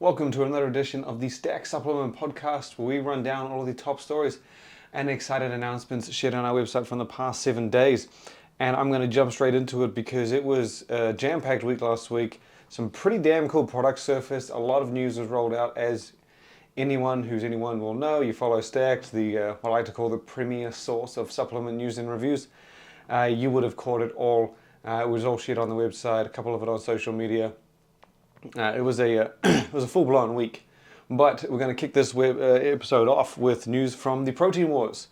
Welcome to another edition of the Stack Supplement Podcast, where we run down all of the top stories and exciting announcements shared on our website from the past 7 days. And I'm going to jump straight into it because it was a jam-packed week last week. Some pretty damn cool products surfaced. A lot of news was rolled out, as anyone will know. You follow Satck3d, what I like to call the premier source of supplement news and reviews. You would have caught it all. It was all shared on the website, a couple of it on social media. It was a full-blown week, but we're going to kick this episode off with news from the Protein Wars.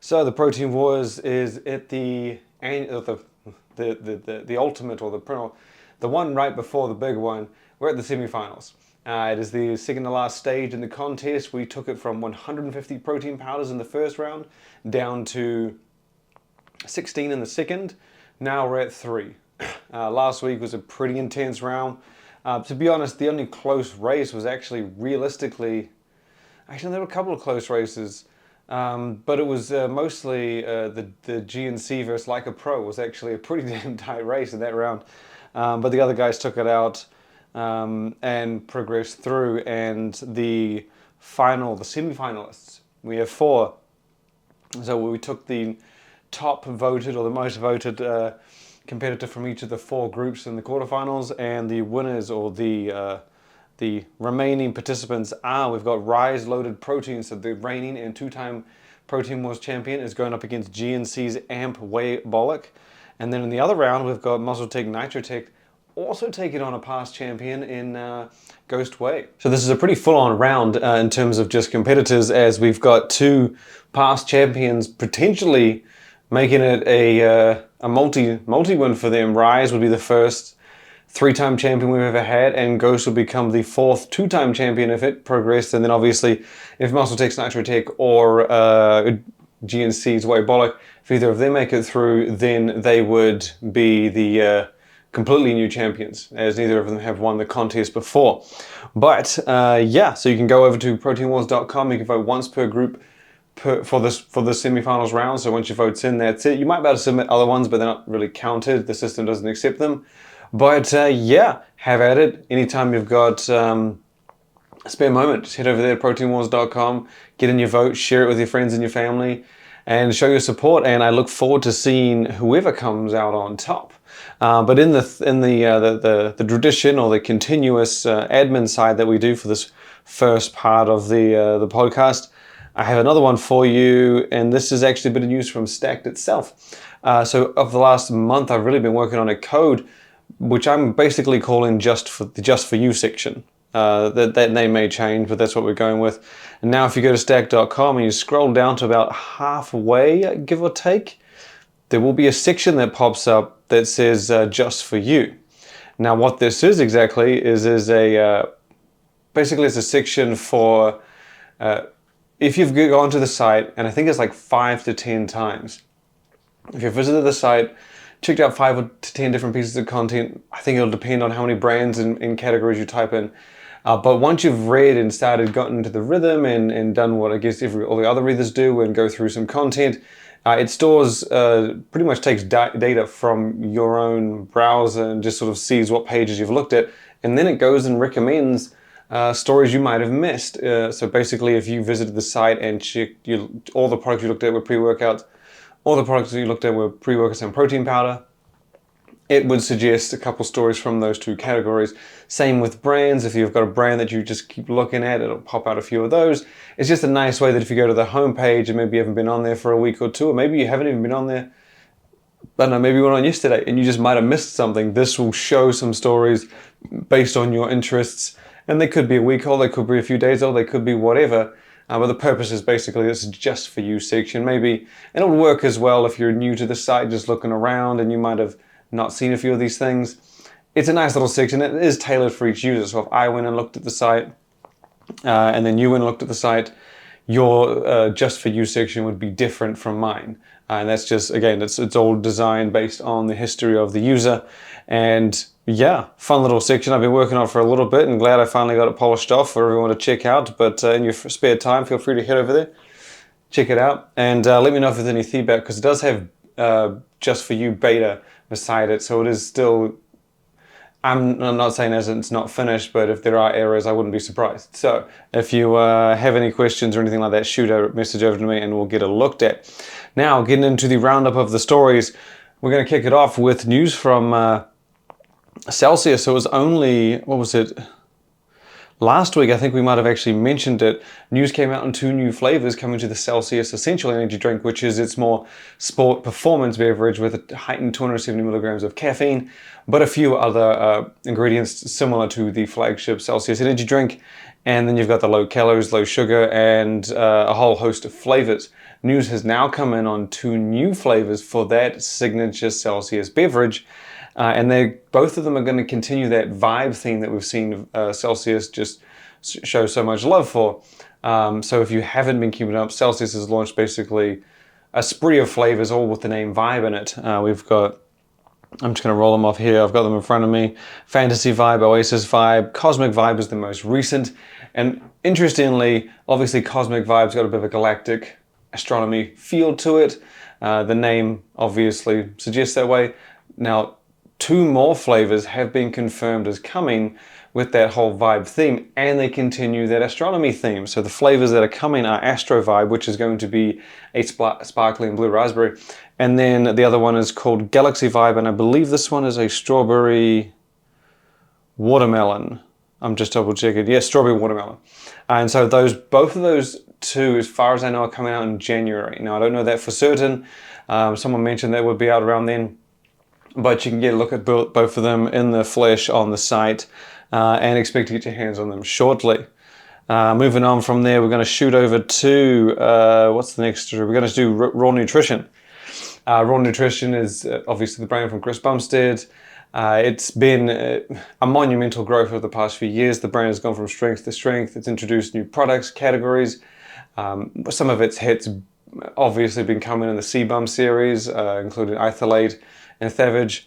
So the Protein Wars is at the ultimate, or the one right before the big one. We're at the semifinals. It is the second to last stage in the contest. We took it from 150 protein powders in the first round down to 16 in the second. Now we're at 3. Last week was a pretty intense round. To be honest, the only close race was actually realistically, there were a couple of close races, but it was mostly the GNC versus Like a Pro was actually a pretty damn tight race in that round. But the other guys took it out and progressed through, and the semi-finalists, we have 4. So we took the top voted, or the most voted competitor from each of the 4 groups in the quarterfinals, and the winners, or the remaining participants, we've got Rise Loaded Protein, so the reigning and 2-time Protein Wars champion is going up against GNC's Amp Whey Bollock. And then in the other round, we've got Muscle-Tech Nitrotech also taking on a past champion in Ghost Whey. So this is a pretty full-on round in terms of just competitors, as we've got 2 past champions potentially making it a multi-win for them. Rise would be the first 3-time champion we've ever had, and Ghost will become the 4th 2-time champion if it progressed. And then obviously, if Muscle-Tech's Nitrotech or GNC's Whey Bollock, if either of them make it through, then they would be the completely new champions, as neither of them have won the contest before. But so you can go over to proteinwars.com. You can vote once per group for the semifinals round. So once your vote's in, that's it. You might be able to submit other ones, but they're not really counted. The system doesn't accept them. But have at it. Anytime you've got a spare moment, just head over there to proteinwars.com, get in your vote, share it with your friends and your family, and show your support. And I look forward to seeing whoever comes out on top. But in the tradition, or the continuous admin side that we do for this first part of the podcast, I have another one for you, and this is actually a bit of news from Satck3d itself. So of the last month, I've really been working on a code, which I'm basically calling Just for You section. That name may change, but that's what we're going with. And now if you go to Satck3d.com and you scroll down to about halfway, give or take, there will be a section that pops up that says Just for You. Now what this is exactly is basically it's a section for if you've gone to the site, and I think it's like 5 to 10 times, if you've visited the site, checked out 5 to 10 different pieces of content, I think it'll depend on how many brands and categories you type in. But once you've read and gotten into the rhythm and done what I guess all the other readers do and go through some content, it stores, pretty much takes data from your own browser and just sort of sees what pages you've looked at, and then it goes and recommends stories you might have missed. So basically, if you visited the site and checked all the products you looked at were pre-workouts, all the products you looked at were pre-workouts and protein powder, it would suggest a couple stories from those 2 categories. Same with brands. If you've got a brand that you just keep looking at, it'll pop out a few of those. It's just a nice way that if you go to the homepage and maybe you haven't been on there for a week or 2, or maybe you haven't even been on there, I don't know, maybe you went on yesterday and you just might have missed something. This will show some stories based on your interests. And they could be a week old, they could be a few days old, they could be whatever. But the purpose is basically this Just for You section. Maybe, and it'll work as well if you're new to the site, just looking around and you might have not seen a few of these things. It's a nice little section. It is tailored for each user. So if I went and looked at the site, and then you went and looked at the site, your Just for You section would be different from mine. And that's just, again, it's all designed based on the history of the user. And fun little section I've been working on for a little bit, and glad I finally got it polished off for everyone to check out. But in your spare time, feel free to head over there, check it out, and let me know if there's any feedback, because it does have Just for You beta beside it, so it is still I'm not saying as it's not finished, but if there are errors, I wouldn't be surprised. So if you have any questions or anything like that, shoot a message over to me and we'll get it looked at. Now, getting into the roundup of the stories, we're going to kick it off with news from Celsius. So it was only, what was it? Last week, I think we might have actually mentioned it. News came out on 2 new flavors coming to the Celsius Essential Energy Drink, which is its more sport performance beverage with a heightened 270 milligrams of caffeine, but a few other ingredients similar to the flagship Celsius Energy Drink. And then you've got the low calories, low sugar, and a whole host of flavors. News has now come in on 2 new flavors for that signature Celsius beverage. And both of them are going to continue that vibe theme that we've seen Celsius just show so much love for. So if you haven't been keeping up, Celsius has launched basically a spree of flavors, all with the name Vibe in it. We've got, I'm just going to roll them off here. I've got them in front of me. Fantasy Vibe, Oasis Vibe, Cosmic Vibe is the most recent. And interestingly, obviously Cosmic Vibe's got a bit of a galactic astronomy feel to it. The name obviously suggests that way. Now, 2 more flavors have been confirmed as coming with that whole vibe theme, and they continue that astronomy theme. So the flavors that are coming are Astro Vibe, which is going to be a sparkling blue raspberry. And then the other one is called Galaxy Vibe, and I believe this one is a strawberry watermelon. I'm just double checking. Yes, strawberry watermelon. And so both of those 2, as far as I know, are coming out in January. Now, I don't know that for certain. Someone mentioned that would be out around then. But you can get a look at both of them in the flesh on the site and expect to get your hands on them shortly. Moving on from there, we're going to shoot over to, what's the next? We're going to do Raw Nutrition. Raw Nutrition is obviously the brand from Chris Bumstead. It's been a monumental growth over the past few years. The brand has gone from strength to strength. It's introduced new products, categories. Some of its hits obviously been coming in the CBum series, including Isolate and Thavage.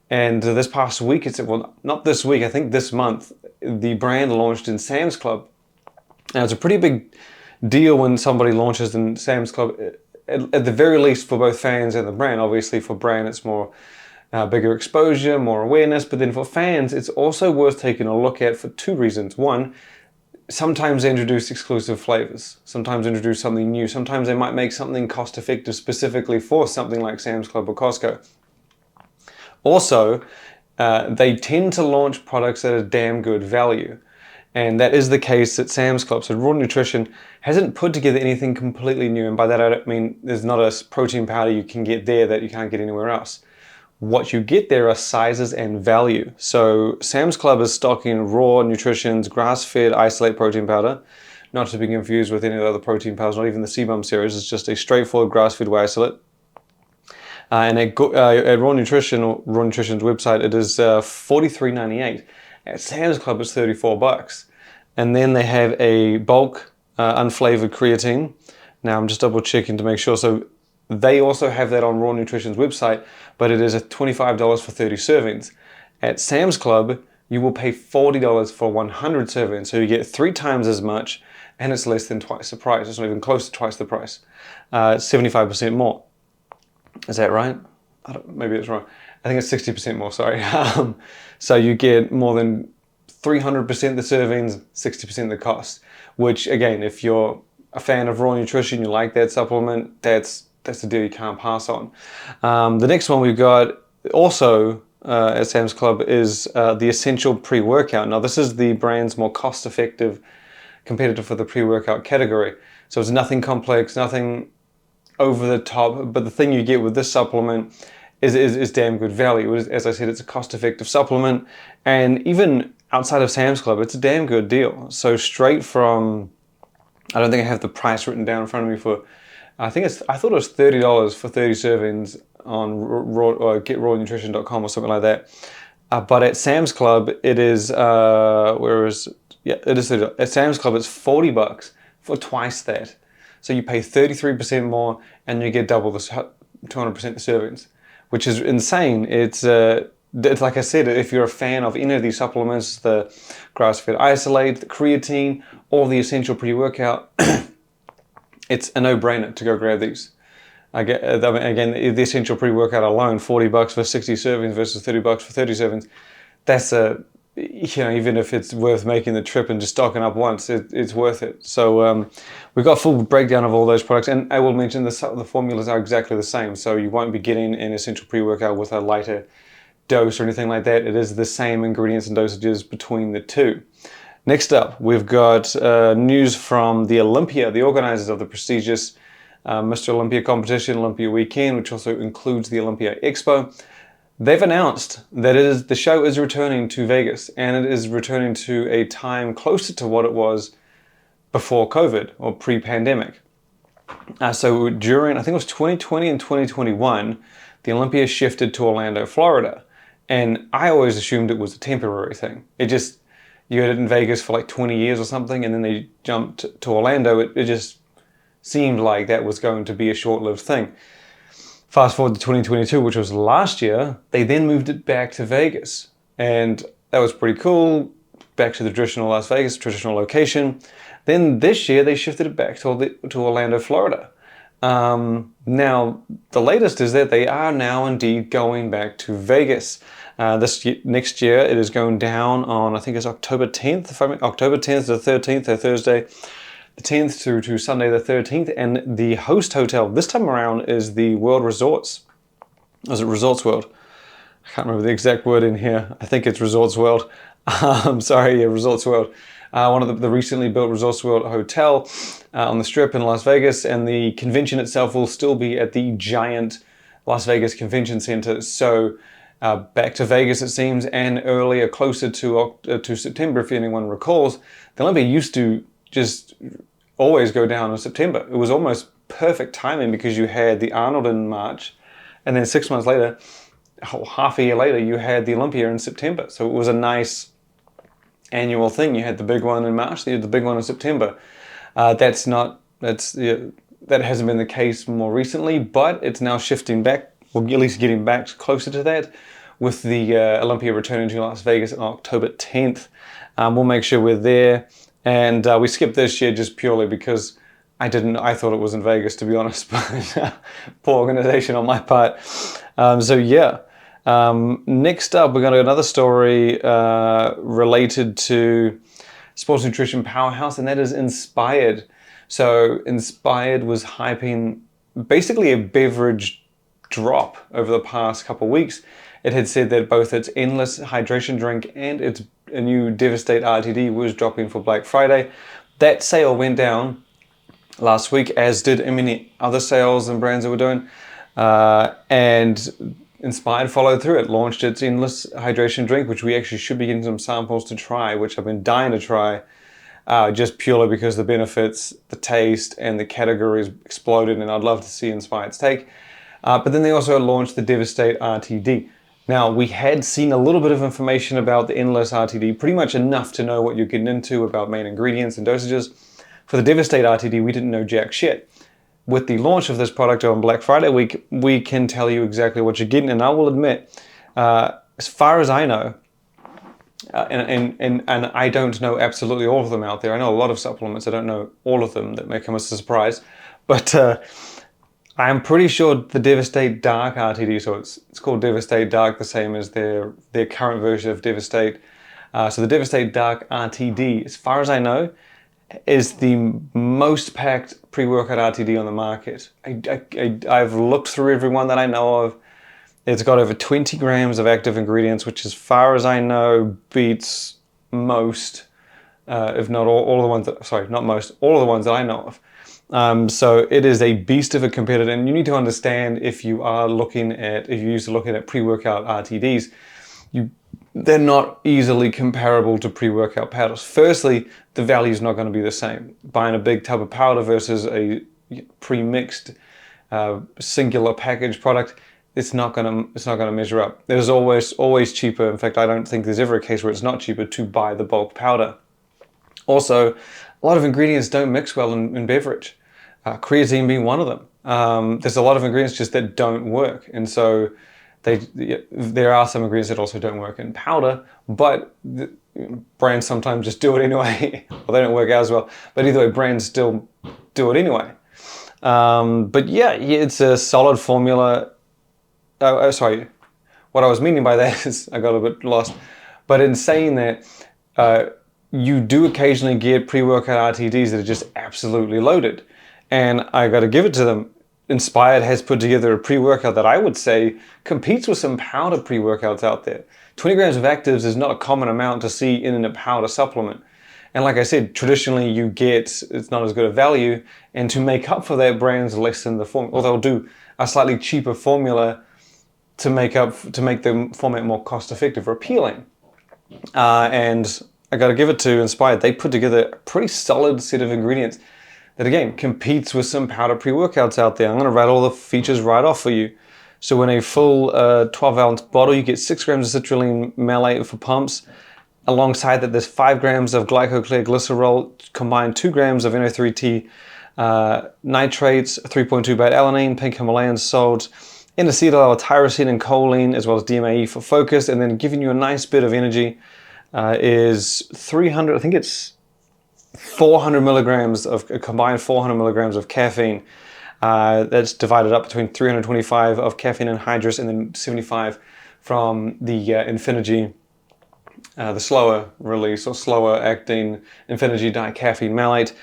And this past week, well, not this week, I think this month, the brand launched in Sam's Club. Now, it's a pretty big deal when somebody launches in Sam's Club, at the very least for both fans and the brand. Obviously, for brand, it's more bigger exposure, more awareness. But then for fans, it's also worth taking a look at for 2 reasons. One, sometimes they introduce exclusive flavors. Sometimes introduce something new. Sometimes they might make something cost-effective specifically for something like Sam's Club or Costco. Also, they tend to launch products that are damn good value. And that is the case at Sam's Club. So Raw Nutrition hasn't put together anything completely new. And by that I don't mean there's not a protein powder you can get there that you can't get anywhere else. What you get there are sizes and value. So Sam's Club is stocking Raw Nutrition's grass-fed isolate protein powder, not to be confused with any of the other protein powders, not even the CBum series. It's just a straightforward grass-fed whey isolate. And at Raw Nutrition, or Raw Nutrition's website, it is $43.98. At Sam's Club, it's $34. And then they have a bulk unflavored creatine. Now I'm just double checking to make sure. So they also have that on Raw Nutrition's website, but it is at $25 for 30 servings. At Sam's Club, you will pay $40 for 100 servings. So you get 3 times as much, and it's less than twice the price. It's not even close to twice the price. 75% more. Is that right? Maybe it's wrong. I think it's 60% more, sorry. So you get more than 300% the servings, 60% the cost. Which, again, if you're a fan of Raw Nutrition, you like that supplement, that's the deal you can't pass on. The next one we've got also at Sam's Club is the Essential Pre-Workout. Now, this is the brand's more cost-effective competitor for the pre-workout category. So it's nothing complex, nothing over the top, but the thing you get with this supplement is damn good value. As I said, it's a cost-effective supplement, and even outside of Sam's Club, it's a damn good deal. So straight from, I don't think I have the price written down in front of me for, I thought it was $30 for 30 servings on getrawnutrition.com or something like that. But at Sam's Club, it is, it is $30. At Sam's Club, it's $40 for twice that. So you pay 33% more and you get double the 200% the servings, which is insane. It's like I said, if you're a fan of any of these supplements, the grass-fed isolate, the creatine, or the essential pre-workout, it's a no-brainer to go grab these. Again, the essential pre-workout alone, $40 for 60 servings versus $30 for 30 servings. that's even if it's worth making the trip and just stocking up once, it's worth it. So we've got a full breakdown of all those products, and I will mention the formulas are exactly the same. So you won't be getting an essential pre-workout with a lighter dose or anything like that. It is the same ingredients and dosages between the two. Next up, we've got news from the Olympia, the organizers of the prestigious Mr. Olympia competition, Olympia weekend, which also includes the Olympia Expo. They've announced that the show is returning to Vegas, and it is returning to a time closer to what it was before COVID or pre-pandemic. So during, I think it was 2020 and 2021, the Olympia shifted to Orlando, Florida. And I always assumed it was a temporary thing. You had it in Vegas for like 20 years or something, and then they jumped to Orlando. It just seemed like that was going to be a short-lived thing. Fast forward to 2022, which was last year, they then moved it back to Vegas. And that was pretty cool, back to the traditional Las Vegas, traditional location. Then this year, they shifted it back to Orlando, Florida. Now, the latest is that they are now indeed going back to Vegas. Next year, it is going down on, I think it's October 10th, October 10th to the 13th, or Thursday the 10th through to Sunday the 13th, and the host hotel this time around is the World Resorts. Is it Resorts World? I can't remember the exact word in here. I think it's Resorts World. Resorts World. One of the recently built Resorts World hotel on the Strip in Las Vegas, and the convention itself will still be at the giant Las Vegas Convention Center. So back to Vegas, it seems, and earlier, closer to September, if anyone recalls, the Olympia used to just always go down in September. It was almost perfect timing because you had the Arnold in March, and then 6 months later, half a year later, you had the Olympia in September. So it was a nice annual thing. You had the big one in March, you had the big one in September. That hasn't been the case more recently, but it's now shifting back, or at least getting back closer to that, with the Olympia returning to Las Vegas on October 10th. We'll make sure we're there. And we skipped this year just purely because I thought it was in Vegas, to be honest, but poor organization on my part. Next up, we're going to another story related to sports nutrition powerhouse, and that is Inpired. So Inpired was hyping basically a beverage drop over the past couple of weeks. It had said that both its endless hydration drink and its new Devastate RTD was dropping for Black Friday. That sale went down last week, as did many other sales and brands that were doing. And Inpired followed through. It launched its endless hydration drink, which we actually should be getting some samples to try, which I've been dying to try, just purely because the benefits, the taste, and the category has exploded, and I'd love to see Inspired's take. But then they also launched the Devastate RTD. Now, we had seen a little bit of information about the Endless RTD, pretty much enough to know what you're getting into about main ingredients and dosages. For the Devastate RTD, we didn't know jack shit. With the launch of this product on Black Friday week, we can tell you exactly what you're getting. And I will admit, as far as I know, and I don't know absolutely all of them out there. I know a lot of supplements. I don't know all of them. That may come as a surprise. But I'm pretty sure the Devastate Dark RTD, so it's called Devastate Dark, the same as their current version of Devastate. So the Devastate Dark RTD, as far as I know, is the most packed pre-workout RTD on the market. I've looked through every one that I know of. It's got over 20 grams of active ingredients, which as far as I know beats most, if not all of the ones that, sorry, not most, all of the ones that I know of. So it is a beast of a competitor, and you need to understand if you used to looking at pre-workout RTDs, they're not easily comparable to pre-workout powders. Firstly, the value is not going to be the same. Buying a big tub of powder versus a pre-mixed singular packaged product, it's not going to measure up. There's always cheaper. In fact, I don't think there's ever a case where it's not cheaper to buy the bulk powder. Also, a lot of ingredients don't mix well in beverage. Creatine being one of them. There's a lot of ingredients just that don't work, and so there are some ingredients that also don't work in powder, but brands sometimes just do it anyway. Well, they don't work out as well, but either way, brands still do it anyway. But yeah, it's a solid formula. Sorry, what I was meaning by that is I got a bit lost. But in saying that, you do occasionally get pre-workout RTDs that are just absolutely loaded. And I got to give it to them. Inspired has put together a pre-workout that I would say competes with some powder pre-workouts out there. 20 grams of actives is not a common amount to see in a powder supplement. And like I said, traditionally it's not as good a value, and to make up for that, brands lessen the formula, or they'll do a slightly cheaper formula to make the format more cost effective or appealing. And I got to give it to Inspired. They put together a pretty solid set of ingredients that, again, competes with some powder pre-workouts out there. I'm going to rattle all the features right off for you. So in a full 12-ounce bottle, you get 6 grams of citrulline malate for pumps. Alongside that, there's 5 grams of glycoclear glycerol, combined 2 grams of NO3T nitrates, 3.2 beta-alanine, pink Himalayan salt, N-acetyl tyrosine and choline, as well as DMAE for focus, and then giving you a nice bit of energy is 300, I think it's 400 milligrams of, a combined 400 milligrams of caffeine. That's divided up between 325 of caffeine anhydrous and then 75 from the Infinergy, the slower release or slower acting Infinergy dicaffeine malate.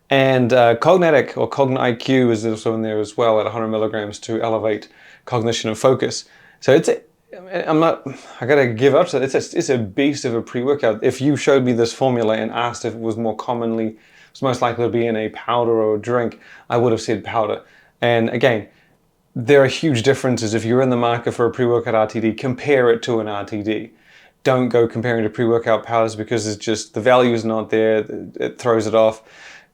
And Cognatic or Cogn IQ is also in there as well at 100 milligrams to elevate cognition and focus. So I gotta give up to it. It's a beast of a pre-workout. If you showed me this formula and asked if it was was most likely to be in a powder or a drink, I would have said powder. And again, there are huge differences. If you're in the market for a pre-workout RTD, compare it to an RTD. Don't go comparing to pre-workout powders because it's just, the value is not there. It throws it off.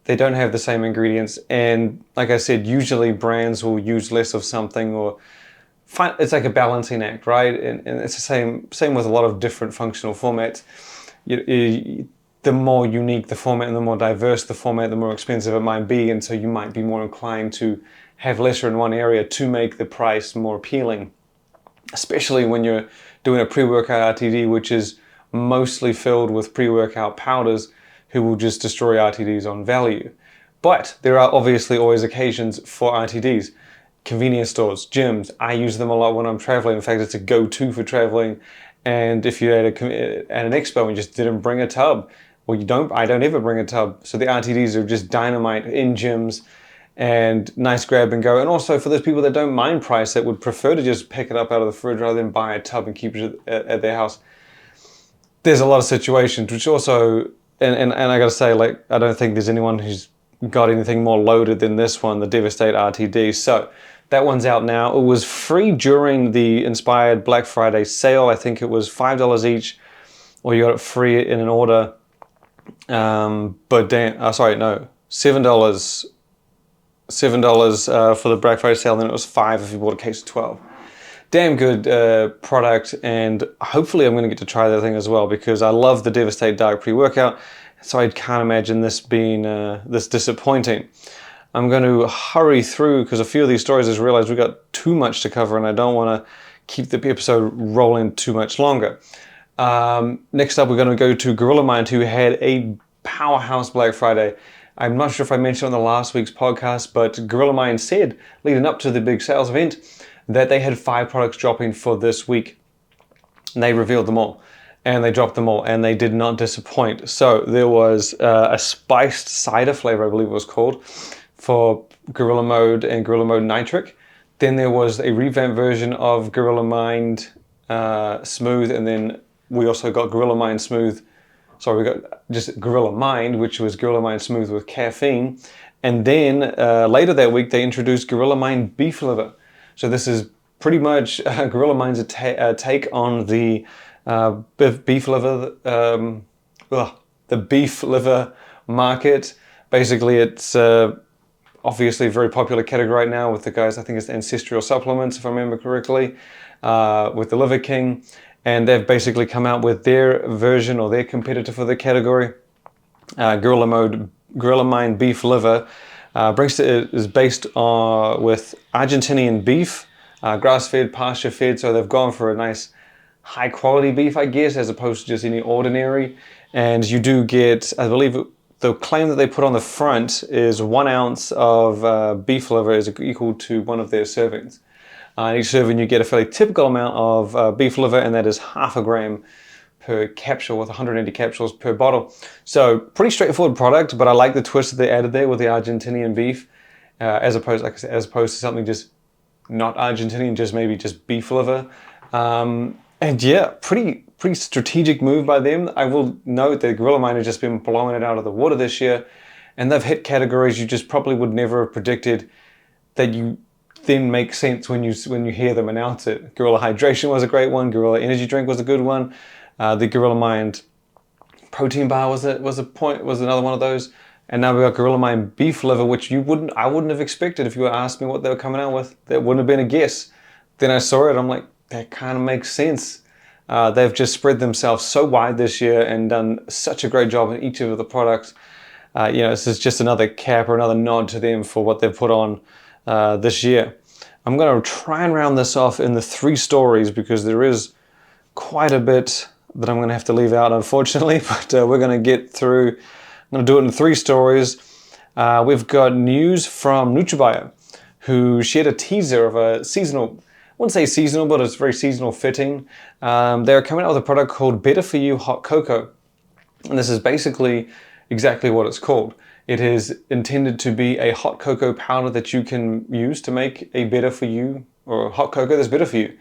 They don't have the same ingredients. And like I said, usually brands will use less of something, or it's like a balancing act, right? And it's the same with a lot of different functional formats. The more unique the format and the more diverse the format, the more expensive it might be. And so you might be more inclined to have lesser in one area to make the price more appealing, especially when you're doing a pre-workout RTD, which is mostly filled with pre-workout powders who will just destroy RTDs on value. But there are obviously always occasions for RTDs. Convenience stores, gyms, I use them a lot when I'm traveling. In fact, it's a go-to for traveling. And if you're at an expo and you just didn't bring a tub, well, I don't ever bring a tub. So the RTDs are just dynamite in gyms and nice grab and go. And also for those people that don't mind price, that would prefer to just pick it up out of the fridge rather than buy a tub and keep it at their house. There's a lot of situations which also, and I gotta say, like, I don't think there's anyone who's got anything more loaded than this one, the Devastate RTD. So that one's out now. It was free during the Inspired Black Friday sale. I think it was $5 each, or you got it free in an order. $7. $7 for the Black Friday sale, and then it was $5 if you bought a case of 12. Damn good product, and hopefully I'm going to get to try that thing as well, because I love the Devastate Dark pre-workout, so I can't imagine this being this disappointing. I'm going to hurry through because a few of these stories I just realized we got too much to cover and I don't want to keep the episode rolling too much longer. Next up, we're going to go to Gorilla Mind, who had a powerhouse Black Friday. I'm not sure if I mentioned on the last week's podcast, but Gorilla Mind said, leading up to the big sales event, that they had 5 products dropping for this week. And they revealed them all. And they dropped them all, and they did not disappoint. So there was a spiced cider flavor, I believe it was called, for Gorilla Mode and Gorilla Mode Nitric. Then there was a revamped version of Gorilla Mind Smooth, and then we also got Gorilla Mind Smooth. Sorry, we got just Gorilla Mind, which was Gorilla Mind Smooth with caffeine. And then later that week, they introduced Gorilla Mind Beef Liver. So this is pretty much Gorilla Mind's take on the beef liver, the beef liver market. Basically, it's obviously a very popular category right now with the guys, I think it's Ancestral Supplements, if I remember correctly, with the Liver King. And they've basically come out with their version or their competitor for the category. Gorilla Mind Beef Liver is based with Argentinian beef, grass-fed, pasture-fed, so they've gone for a nice high-quality beef, I guess, as opposed to just any ordinary. And you do get, I believe, the claim that they put on the front is 1 ounce of beef liver is equal to one of their servings. In each serving, you get a fairly typical amount of beef liver, and that is 0.5 gram per capsule with 180 capsules per bottle. So pretty straightforward product, but I like the twist that they added there with the Argentinian beef, as opposed, like I said, as opposed to something just not Argentinian, just maybe just beef liver. And yeah, pretty strategic move by them. I will note that Gorilla Mind has just been blowing it out of the water this year, and they've hit categories you just probably would never have predicted that you then make sense when you hear them announce it. Gorilla Hydration was a great one. Gorilla Energy Drink was a good one. The Gorilla Mind Protein Bar was another one of those. And now we got Gorilla Mind Beef Liver, which I wouldn't have expected if you were asking me what they were coming out with. That wouldn't have been a guess. Then I saw it, I'm like, that kind of makes sense. They've just spread themselves so wide this year and done such a great job in each of the products. You know, this is just another cap or another nod to them for what they've put on this year. I'm going to try and round this off in the 3 stories because there is quite a bit that I'm going to have to leave out, unfortunately, but we're going to get through. I'm going to do it in 3 stories. We've got news from Nutrabio, who shared a teaser of a seasonal, I wouldn't say seasonal, but it's very seasonal fitting. They're coming out with a product called Better For You Hot Cocoa. And this is basically exactly what it's called. It is intended to be a hot cocoa powder that you can use to make a better for you, or a hot cocoa that's better for you.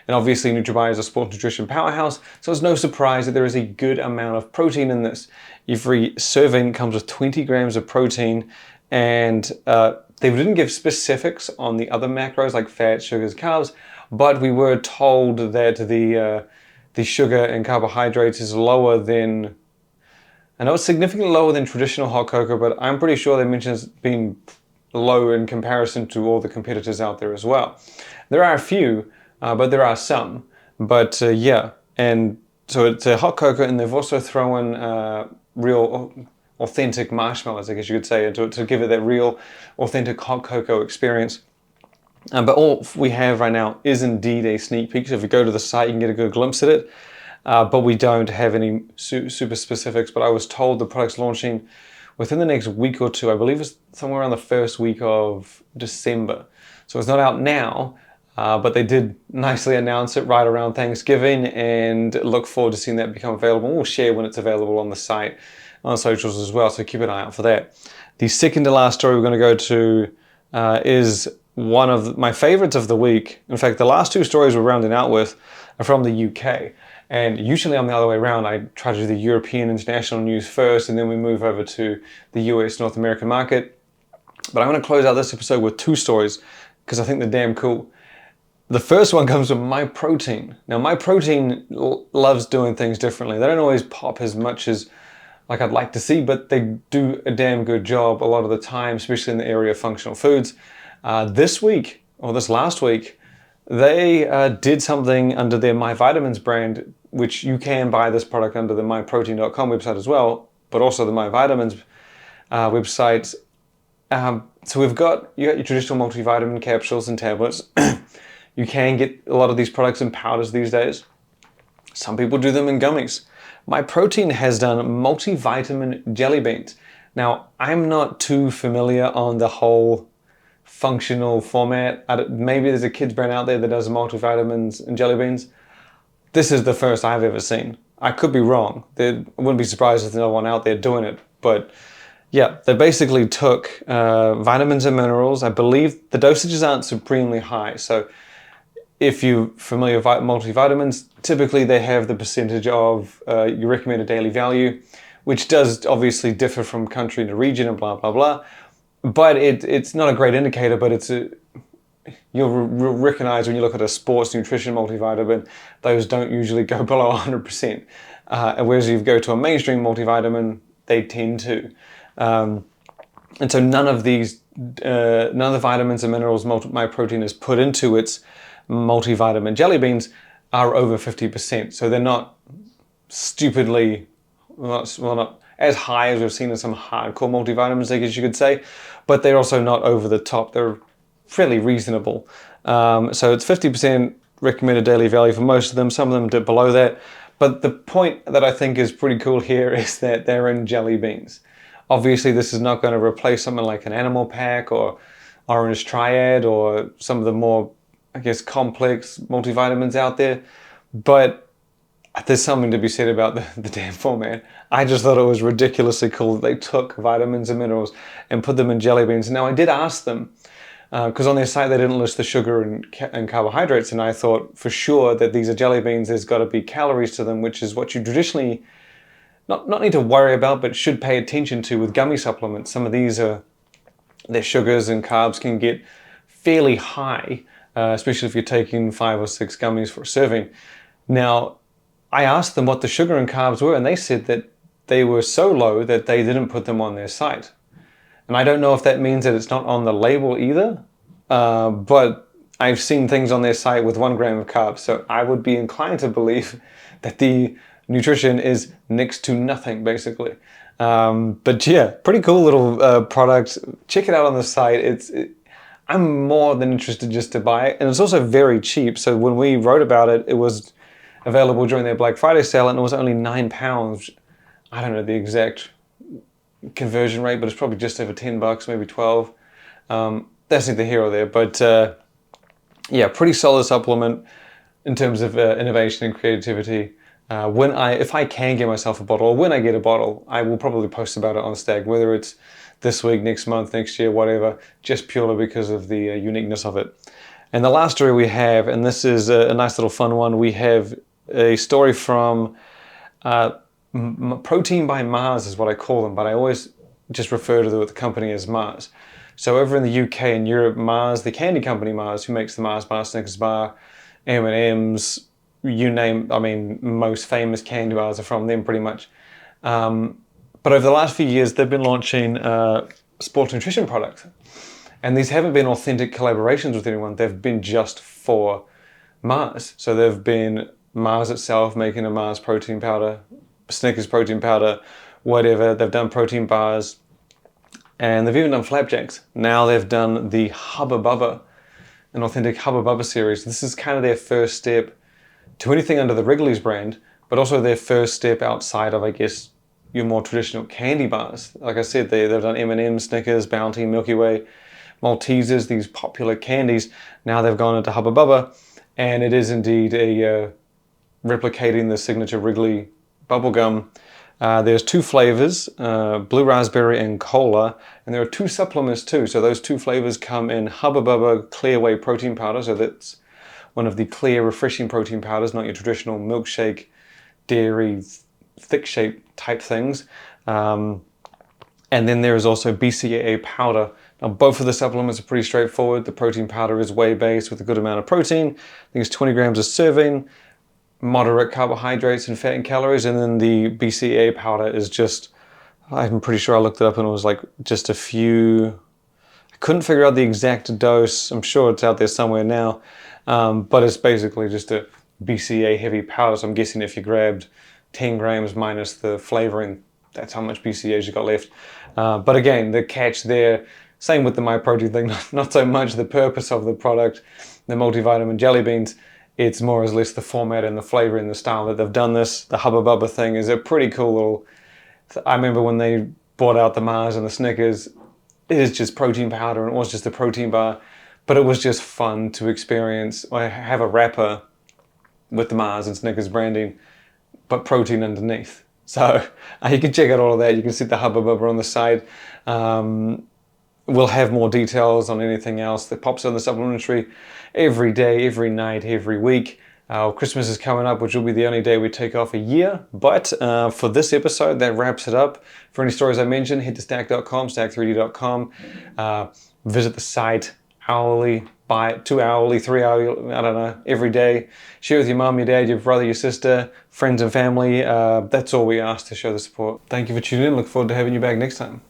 And obviously Nutrabio is a sports nutrition powerhouse, so it's no surprise that there is a good amount of protein in this. Every serving comes with 20 grams of protein, and they didn't give specifics on the other macros like fat, sugars, carbs, but we were told that the sugar and carbohydrates is lower than, I know it's significantly lower than traditional hot cocoa, but I'm pretty sure they mentioned it's being low in comparison to all the competitors out there as well. There are a few, but there are some. But yeah, and so it's a hot cocoa, and they've also thrown real authentic marshmallows, I guess you could say, to give it that real authentic hot cocoa experience. But all we have right now is indeed a sneak peek. So if you go to the site, you can get a good glimpse at it. But we don't have any super specifics. But I was told the product's launching within the next week or 2. I believe it's somewhere around the first week of December. So it's not out now, but they did nicely announce it right around Thanksgiving, and look forward to seeing that become available. We'll share when it's available on the site, on socials as well, so keep an eye out for that. The second to last story we're going to go to is one of my favorites of the week. In fact, the last 2 stories we're rounding out with are from the UK. And usually I'm the other way around. I try to do the European international news first, and then we move over to the US North American market. But I'm going to close out this episode with 2 stories because I think they're damn cool. The first one comes from Myprotein. Now, Myprotein loves doing things differently. They don't always pop as much as like I'd like to see, but they do a damn good job a lot of the time, especially in the area of functional foods. This week, or this last week, they did something under their MyVitamins brand, which you can buy this product under the myprotein.com website as well, but also the MyVitamins website. So you got your traditional multivitamin capsules and tablets. You can get a lot of these products in powders these days. Some people do them in gummies. Myprotein has done multivitamin jelly beans. Now, I'm not too familiar on the whole functional format. Maybe there's a kid's brand out there that does multivitamins and jelly beans. This is the first I've ever seen. I could be wrong. I wouldn't be surprised if there's no one out there doing it. But yeah, they basically took vitamins and minerals. I believe the dosages aren't supremely high. So if you're familiar with multivitamins, typically they have the percentage of your recommended daily value, which does obviously differ from country to region and blah, blah, blah. But it's not a great indicator, but you'll recognize when you look at a sports nutrition multivitamin, those don't usually go below 100%. Whereas if you go to a mainstream multivitamin, they tend to. And so none of the vitamins and minerals Myprotein has put into its multivitamin jelly beans are over 50%. So they're not stupidly, not as high as we've seen in some hardcore multivitamins, I guess you could say, but they're also not over the top. They're fairly reasonable. So it's 50% recommended daily value for most of them. Some of them dip below that. But the point that I think is pretty cool here is that they're in jelly beans. Obviously, this is not going to replace something like an animal pack or orange triad or some of the more, I guess, complex multivitamins out there. But there's something to be said about the damn format. I just thought it was ridiculously cool that they took vitamins and minerals and put them in jelly beans. Now, I did ask them, because on their site they didn't list the sugar and carbohydrates, and I thought for sure that these are jelly beans, there's got to be calories to them, which is what you traditionally not need to worry about, but should pay attention to with gummy supplements. Some of these their sugars and carbs can get fairly high, especially if you're taking 5 or 6 gummies for a serving. Now, I asked them what the sugar and carbs were, and they said that they were so low that they didn't put them on their site. And I don't know if that means that it's not on the label either, but I've seen things on their site with 1 gram of carbs, so I would be inclined to believe that the nutrition is next to nothing, basically. But yeah, pretty cool little product. Check it out on the site. I'm more than interested just to buy it, and it's also very cheap. So when we wrote about it, it was available during their Black Friday sale, and it was only £9. I don't know the exact conversion rate, but it's probably just over $10, maybe 12. That's neither here or there, but yeah, pretty solid supplement in terms of innovation and creativity. If I can get myself a bottle, or when I get a bottle, I will probably post about it on Stag, whether it's this week, next month, next year, whatever, just purely because of the uniqueness of it. And the last story we have, and this is a nice little fun one, we have a story from Protein by Mars is what I call them, but I always just refer to the company as Mars. So over in the UK and Europe, Mars, the candy company Mars, who makes the Mars bar, Snickers bar, M&M's, you name, I mean, most famous candy bars are from them pretty much. But over the last few years, they've been launching sports nutrition products. And these haven't been authentic collaborations with anyone. They've been just for Mars. So they've been Mars itself making a Mars protein powder, Snickers protein powder, whatever. They've done protein bars, and they've even done flapjacks. Now they've done the Hubba Bubba, an authentic Hubba Bubba series. This is kind of their first step to anything under the Wrigley's brand, but also their first step outside of, I guess, your more traditional candy bars. Like I said, they've done M&M's, Snickers, Bounty, Milky Way, Maltesers, these popular candies. Now they've gone into Hubba Bubba, and it is indeed replicating the signature Wrigley bubblegum. There's 2 flavors, blue raspberry and cola, and there are 2 supplements too. So those 2 flavors come in Hubba Bubba Clear Whey protein powder. So that's one of the clear, refreshing protein powders, not your traditional milkshake, dairy, thick shape type things. And then there is also BCAA powder. Now, both of the supplements are pretty straightforward. The protein powder is whey-based with a good amount of protein. I think it's 20 grams a serving, moderate carbohydrates and fat and calories. And then the BCAA powder is just, I'm pretty sure I looked it up and it was like just a few, I couldn't figure out the exact dose. I'm sure it's out there somewhere now. But it's basically just a BCAA heavy powder. So I'm guessing if you grabbed 10 grams minus the flavoring, that's how much BCAAs you got left. But again, the catch there, same with the Myprotein thing, not so much the purpose of the product, the multivitamin jelly beans, it's more or less the format and the flavor and the style that they've done this. The Hubba Bubba thing is a pretty cool little, I remember when they brought out the Mars and the Snickers, it is just protein powder and it was just a protein bar, but it was just fun to experience. I have a wrapper with the Mars and Snickers branding, but protein underneath. So you can check out all of that. You can see the Hubba Bubba on the side. We'll have more details on anything else that pops on the supplementary every day, every night, every week. Christmas is coming up, which will be the only day we take off a year. But for this episode, that wraps it up. For any stories I mentioned, head to stack.com, stack3d.com. Visit the site hourly, buy it 2 hourly, 3 hourly, I don't know, every day. Share with your mom, your dad, your brother, your sister, friends and family. That's all we ask to show the support. Thank you for tuning in. Look forward to having you back next time.